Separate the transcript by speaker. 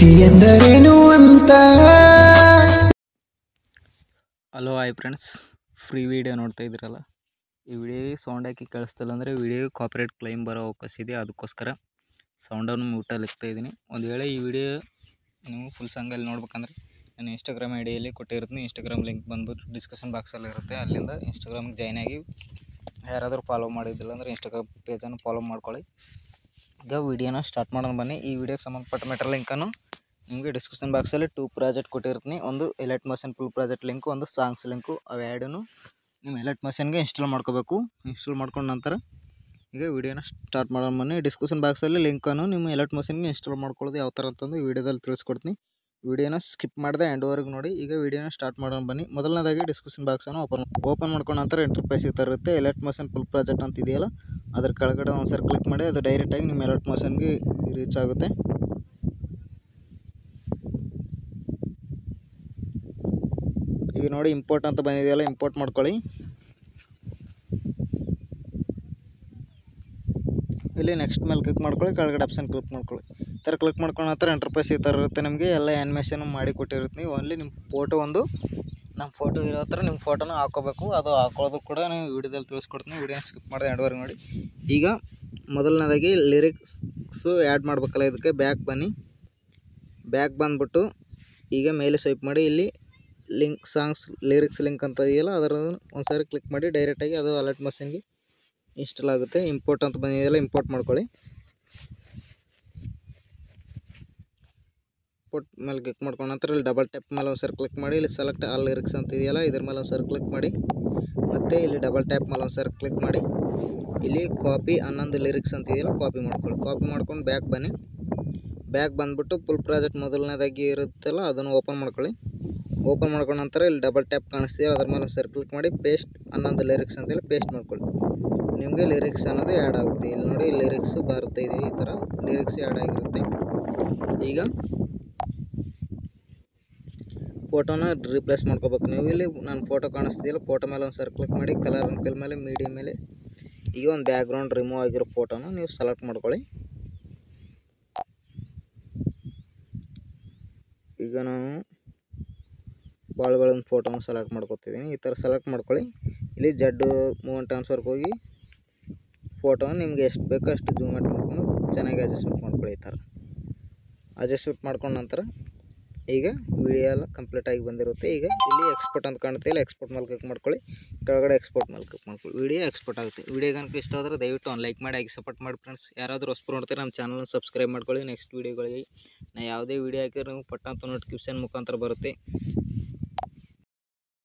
Speaker 1: ಪ್ರೀತಿ ಎಂದರೇನು ಅಂತ.
Speaker 2: Hello hi friends, free video ನೋಡ್ತಾ ಇದ್ದೀರಲ್ಲ, ಈ ವಿಡಿಯೋಗೆ ಸೌಂಡ್ ಹಾಕಿ ಕೇಳಿಸ್ತಿಲ್ಲ ಅಂದರೆ ವಿಡಿಯೋಗೆ ಕಾಪಿರೈಟ್ ಕ್ಲೈಮ್ ಬರೋ ಅವಕಾಶ ಇದೆ. ಅದಕ್ಕೋಸ್ಕರ ಸೌಂಡನ್ನು ಮ್ಯೂಟಲ್ಲಿ ಇಕ್ತಾ ಇದ್ದೀನಿ. ಒಂದು ವೇಳೆ ಈ ವಿಡಿಯೋ ನೀವು ಫುಲ್ ಸಾಂಗಲ್ಲಿ ನೋಡ್ಬೇಕಂದ್ರೆ ನಾನು ಇನ್ಸ್ಟಾಗ್ರಾಮ್ ಐಡಿಯಲ್ಲಿ ಕೊಟ್ಟಿರ್ತೀನಿ. ಇನ್ಸ್ಟಾಗ್ರಾಮ್ ಲಿಂಕ್ ಬಂದ್ಬಿಟ್ಟು ಡಿಸ್ಕ್ರಿಪ್ಷನ್ ಬಾಕ್ಸಲ್ಲಿ ಇರುತ್ತೆ. ಅಲ್ಲಿಂದ ಇನ್ಸ್ಟಾಗ್ರಾಮ್ಗೆ ಜಾಯ್ನ್ ಆಗಿ ಯಾರಾದರೂ ಫಾಲೋ ಮಾಡಿದ್ದಿಲ್ಲ ಅಂದರೆ ಇನ್ಸ್ಟಾಗ್ರಾಮ್ ಪೇಜನ್ನು ಫಾಲೋ ಮಾಡ್ಕೊಳ್ಳಿ. ಈಗ ವಿಡಿಯೋನ ಸ್ಟಾರ್ಟ್ ಮಾಡೋಣ ಬನ್ನಿ. ಈ ವಿಡಿಯೋಗೆ ಸಂಬಂಧಪಟ್ಟ ಮೆಟೀರಿಯಲ್ ಲಿಂಕನ್ನು ನಿಮಗೆ ಡಿಸ್ಕ್ರಿಪ್ಷನ್ ಬಾಕ್ಸಲ್ಲಿ 2 ಪ್ರಾಜೆಕ್ಟ್ ಕೊಟ್ಟಿರ್ತೀನಿ. ಒಂದು elite motion full project link, ಒಂದು ಸಾಂಗ್ಸ್ ಲಿಂಕು. ಅವು ಎರಡೂ ನಿಮ್ಮ ಎಲೈಟ್ ಮೋಷನ್ಗೆ ಇನ್ಸ್ಟಾಲ್ ಮಾಡ್ಕೋಬೇಕು. ಇನ್ಸ್ಟಾಲ್ ಮಾಡ್ಕೊಂಡ ನಂತರ ಈಗ ವಿಡಿಯೋನ ಸ್ಟಾರ್ಟ್ ಮಾಡೋಣ ಬನ್ನಿ. ಡಿಸ್ಕ್ರಿಪ್ಷನ್ ಬಾಕ್ಸಲ್ಲಿ ಲಿಂಕನ್ನು ನಿಮ್ಮ ಎಲೈಟ್ ಮೋಷನ್ಗೆ ಇನ್ಸ್ಟಾಲ್ ಮಾಡ್ಕೊಳ್ಳೋದು ಯಾವ ಥರ ಅಂತಂದು ಈ ವಿಡಿಯೋದಲ್ಲಿ ತಿಳಿಸ್ಕೊಡ್ತೀನಿ. ವಿಡಿಯೋನ ಸ್ಕಿಪ್ ಮಾಡಿದೆ ಎಂಡ್ವರೆಗೆ ನೋಡಿ. ಈಗ ವಿಡಿಯೋನ ಸ್ಟಾರ್ಟ್ ಮಾಡೋಣ ಬನ್ನಿ. ಮೊದಲನೇದಾಗಿ ಡಿಸ್ಕ್ರಿಪ್ಷನ್ ಬಾಕ್ಸನ್ನು ಓಪನ್ ಮಾಡ್ಕೊಂಡ ನಂತರ ಇಂಟರ್ಫೇಸ್ ಈ ಥರ ಇರುತ್ತೆ. ಎಲೈಟ್ ಮೋಷನ್ ಫುಲ್ ಪ್ರಾಜೆಕ್ಟ್ ಅಂತ ಇದೆಯಲ್ಲ, ಅದ್ರ ಕೆಳಗಡೆ ಒಂದ್ಸರಿ ಕ್ಲಿಕ್ ಮಾಡಿ ಅದು ಡೈರೆಕ್ಟಾಗಿ ನಿಮ್ಮ ಎಲೈಟ್ ಮೋಷನ್ಗೆ ರೀಚ್ ಆಗುತ್ತೆ. ಈಗ ನೋಡಿ ಇಂಪೋರ್ಟ್ ಅಂತ ಬಂದಿದೆಯಲ್ಲ, ಇಂಪೋರ್ಟ್ ಮಾಡ್ಕೊಳ್ಳಿ. ಇಲ್ಲಿ ನೆಕ್ಸ್ಟ್ ಮೇಲೆ ಕ್ಲಿಕ್ ಮಾಡ್ಕೊಳ್ಳಿ, ಕೆಳಗಡೆ ಆಪ್ಷನ್ ಕ್ಲಿಕ್ ಮಾಡ್ಕೊಳ್ಳಿ. ಈ ಥರ ಕ್ಲಿಕ್ ಮಾಡ್ಕೊಂಡ ನಂತರ ಇಂಟರ್ಫೇಸ್ ಈ ಥರ ಇರುತ್ತೆ. ನಿಮಗೆ ಎಲ್ಲ ಆ್ಯನಿಮೇಷನ್ ಮಾಡಿ ಕೊಟ್ಟಿರ್ತೀನಿ. ಓನ್ಲಿ ನಿಮ್ಮ ಫೋಟೋ ನಮ್ಮ ಫೋಟೋ ಇರೋ ಹತ್ರ ನಿಮ್ಮ ಫೋಟೋನ ಹಾಕೋಬೇಕು. ಅದು ಹಾಕೊಳ್ಳೋದು ಕೂಡ ನೀವು ವಿಡಿಯೋದಲ್ಲಿ ತಿಳಿಸ್ಕೊಡ್ತೀನಿ. ವಿಡಿಯೋನ ಸ್ಕಿಪ್ ಮಾಡಿದೆ ಎಂಡ್ವರೆಗೆ ನೋಡಿ. ಈಗ ಮೊದಲನೇದಾಗಿ ಲಿರಿಕ್ಸು ಆ್ಯಡ್ ಮಾಡಬೇಕಲ್ಲ, ಇದಕ್ಕೆ ಬ್ಯಾಕ್ ಬನ್ನಿ. ಬ್ಯಾಕ್ ಬಂದುಬಿಟ್ಟು ಈಗ ಮೇಲೆ ಸ್ವೈಪ್ ಮಾಡಿ, ಇಲ್ಲಿ ಲಿಂಕ್ ಸಾಂಗ್ಸ್ ಲಿರಿಕ್ಸ್ ಲಿಂಕ್ ಅಂತ ಇದೆಯಲ್ಲ, ಅದರ ಒಂದ್ಸರಿ ಕ್ಲಿಕ್ ಮಾಡಿ ಡೈರೆಕ್ಟಾಗಿ ಅದು ಎಲೈಟ್ ಮೋಷನ್ಗೆ ಇನ್ಸ್ಟಾಲ್ ಆಗುತ್ತೆ. ಇಂಪೋರ್ಟ್ ಅಂತ ಬಂದಿದೆಯಲ್ಲ, ಇಂಪೋರ್ಟ್ ಮಾಡ್ಕೊಳ್ಳಿ. ಇಂಪೋರ್ಟ್ ಮೇಲೆ ಕ್ಲಿಕ್ ಮಾಡ್ಕೊಂಡ ನಂತರ ಇಲ್ಲಿ ಡಬಲ್ ಟ್ಯಾಪ್ ಮೇಲೆ ಒಂದ್ಸರಿ ಕ್ಲಿಕ್ ಮಾಡಿ, ಇಲ್ಲಿ ಸೆಲೆಕ್ಟ್ ಆಲ್ ಲಿರಿಕ್ಸ್ ಅಂತ ಇದೆಯಲ್ಲ, ಇದ್ರ ಮೇಲೆ ಒಂದ್ಸರಿ ಕ್ಲಿಕ್ ಮಾಡಿ. ಮತ್ತು ಇಲ್ಲಿ ಡಬಲ್ ಟ್ಯಾಪ್ ಮೇಲೆ ಒಂದ್ಸರಿ ಕ್ಲಿಕ್ ಮಾಡಿ, ಇಲ್ಲಿ ಕಾಪಿ 11 ಲಿರಿಕ್ಸ್ ಅಂತ ಇದೆಯಲ್ಲ, ಕಾಪಿ ಮಾಡ್ಕೊಳ್ಳಿ. ಕಾಪಿ ಮಾಡ್ಕೊಂಡು ಬ್ಯಾಕ್ ಬನ್ನಿ. ಬ್ಯಾಕ್ ಬಂದುಬಿಟ್ಟು ಫುಲ್ ಪ್ರಾಜೆಕ್ಟ್ ಮೊದಲನೇದಾಗಿ ಇರುತ್ತಲ್ಲ, ಅದನ್ನು ಓಪನ್ ಮಾಡ್ಕೊಳ್ಳಿ. ಓಪನ್ ಮಾಡ್ಕೊಂಡ ನಂತರ ಇಲ್ಲಿ ಡಬಲ್ ಟ್ಯಾಪ್ ಕಾಣಿಸ್ತೀಯಲ್ಲ, ಅದ್ರ ಮೇಲೆ ಒಂದ್ಸರಿ ಕ್ಲಿಕ್ ಮಾಡಿ ಪೇಸ್ಟ್ 11 ಲಿರಿಕ್ಸ್ ಅಂತೇಳಿ ಪೇಸ್ಟ್ ಮಾಡ್ಕೊಳ್ಳಿ. ನಿಮಗೆ ಲಿರಿಕ್ಸ್ ಅನ್ನೋದು ಆ್ಯಡ್ ಆಗುತ್ತೆ. ಇಲ್ಲಿ ನೋಡಿ ಲಿರಿಕ್ಸ್ ಬರ್ತಾ ಇದೆ, ಈ ಥರ ಲಿರಿಕ್ಸ್ ಆ್ಯಡ್ ಆಗಿರುತ್ತೆ. ಈಗ ಫೋಟೋನ ರಿಪ್ಲೇಸ್ ಮಾಡ್ಕೋಬೇಕು ನೀವು. ಇಲ್ಲಿ ನಾನು ಫೋಟೋ ಕಾಣಿಸ್ತಿದೆಯಲ್ಲ, ಫೋಟೋ ಮೇಲೆ ಒಂದ್ಸರಿ ಕ್ಲಿಕ್ ಮಾಡಿ, ಕಲರ್ ಆ್ಯಂಡ್ ಫಿಲ್ ಮೇಲೆ ಮೀಡಿಯಮ್ ಮೇಲೆ ಈಗ ಒಂದು ಬ್ಯಾಕ್ಗ್ರೌಂಡ್ ರಿಮೂವ್ ಆಗಿರೋ ಫೋಟೋನ ನೀವು ಸೆಲೆಕ್ಟ್ ಮಾಡ್ಕೊಳ್ಳಿ. ಈಗ ನಾನು ಭಾಳ ಒಂದು ಫೋಟೋನ ಸೆಲೆಕ್ಟ್ ಮಾಡ್ಕೊತಿದ್ದೀನಿ. ಈ ಥರ ಸೆಲೆಕ್ಟ್ ಮಾಡ್ಕೊಳ್ಳಿ. ಇಲ್ಲಿ ಜಡ್ ಮೂವ್ ಟ್ರಾನ್ಸ್ಫರ್ಗೆ ಹೋಗಿ ಫೋಟೋನ ನಿಮ್ಗೆ ಎಷ್ಟು ಬೇಕೋ ಅಷ್ಟು ಜೂಮ್ ಔಟ್ ಮಾಡ್ಕೊಂಡು ಚೆನ್ನಾಗಿ ಅಡ್ಜಸ್ಟ್ಮೆಂಟ್ ಮಾಡ್ಕೊಳ್ಳಿ. ಈ ಥರ ಅಡ್ಜಸ್ಟ್ಮೆಂಟ್ ಮಾಡ್ಕೊಂಡ ನಂತರ ಈಗ ವಿಡಿಯೋ ಎಲ್ಲ ಕಂಪ್ಲೀಟಾಗಿ ಬಂದಿರುತ್ತೆ. ಈಗ ಇಲ್ಲಿ ಎಕ್ಸ್ಪೋರ್ಟ್ ಅಂತ ಕಾಣುತ್ತೆ, ಇಲ್ಲ ಎಕ್ಸ್ಪೋರ್ಟ್ ಮೇಲೆ ಕ್ಲಿಕ್ ಮಾಡ್ಕೊಳ್ಳಿ. ಕೆಳಗಡೆ ಎಕ್ಸ್ಪೋರ್ಟ್ ಮೇಲೆ ಕ್ಲಿಕ್ ಮಾಡ್ಕೊಳ್ಳಿ. ವಿಡಿಯೋ ಎಕ್ಸ್ಪೋರ್ಟ್ ಆಗುತ್ತೆ. ವಿಡಿಯೋ ಕనుక ಇಷ್ಟ ಆದರೆ ದಯವಿಟ್ಟು ಒಂದು ಲೈಕ್ ಮಾಡಿ, ಆಗಿ ಸಪೋರ್ಟ್ ಮಾಡಿ ಫ್ರೆಂಡ್ಸ್. ಯಾರಾದರೂ ಹೊಸಬರು ನೋಡ್ತಾರೆ ನಮ್ಮ ಚಾನಲ್ನ ಸಬ್ಸ್ಕ್ರೈಬ್ ಮಾಡ್ಕೊಳ್ಳಿ. ನೆಕ್ಸ್ಟ್ ವೀಡಿಯೋಗಳಿಗೆ ನಾನು ಯಾವುದೇ ವೀಡಿಯೋ ಹಾಕಿದ್ರೆ ನೀವು ಪಟ್ಟಂತ ನೋಟಿಫಿಕೇಷನ್ ಮುಖಾಂತರ ಬರುತ್ತೆ.